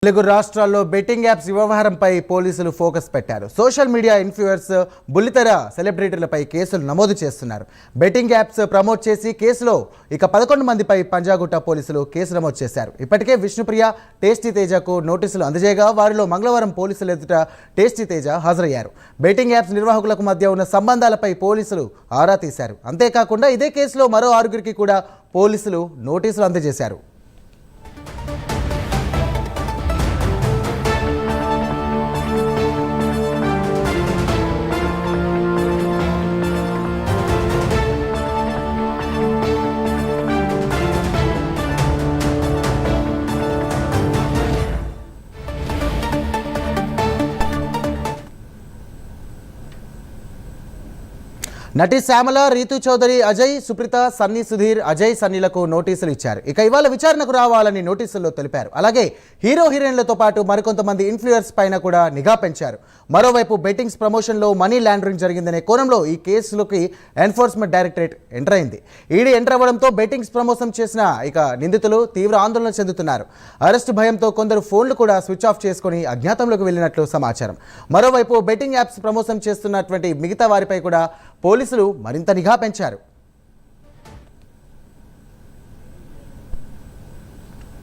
తెలుగు రాష్ట్రాల్లో betting apps వ్యవహారంపై పోలీసులు ఫోకస్ పెట్టారు. సోషల్ మీడియా ఇన్ఫ్లుయెన్సర్స్, బుల్లితెర సెలబ్రిటీలపై కేసులు నమోదు చేస్తున్నారు. బెట్టింగ్ యాప్స్ ప్రమోట్ చేసి కేసులో 11 మందిపై పంజాగుట్ట పోలీసులు కేసు నమోదు చేశారు. ఇప్పటికే విష్ణుప్రియ, టేస్టీ తేజకు నోటీసులు అందజేయగా వారిలో మంగళవారం పోలీసులు ఎదుట టేస్టీ తేజ హాజరయ్యారు. బెట్టింగ్ యాప్స్ నిర్వాహకులకు మధ్య ఉన్న సంబంధాలపై పోలీసులు ఆరా తీశారు. అంతేకాకుండా ఇదే కేసులో మరో 6గురికి కూడా పోలీసులు నోటీసులు అందజేశారు. నటి శ్యామల, రీతు చౌదరి, అజయ్, సుప్రీత, సన్నీ, సుధీర్, అజయ్, సన్నీలకు నోటీసులు ఇచ్చారు. ఇవాళ విచారణకు రావాలని నోటీసుల్లో తెలిపారు. అలాగే హీరో హీరోయిన్లతో పాటు మరికొంతమంది ఇన్ఫ్లుయెన్స్ పైన కూడా నిఘా పెంచారు. మరోవైపు బెట్టింగ్స్ ప్రమోషన్లో మనీ లాండరింగ్ జరిగిందనే కోణంలో ఈ కేసులోకి ఎన్ఫోర్స్మెంట్ డైరెక్టరేట్ ఎంటర్ అయింది. ఈడీ ఎంటర్ అవ్వడంతో బెట్టింగ్స్ ప్రమోషన్ చేసిన నిందితులు తీవ్ర ఆందోళన చెందుతున్నారు. అరెస్టు భయంతో కొందరు ఫోన్లు కూడా స్విచ్ ఆఫ్ చేసుకుని అజ్ఞాతంలోకి వెళ్ళినట్లు సమాచారం. మరోవైపు బెట్టింగ్ యాప్స్ ప్రమోషన్ చేస్తున్నటువంటి మిగతా వారిపై కూడా పోలీసులు మరింత నిఘా పెంచారు.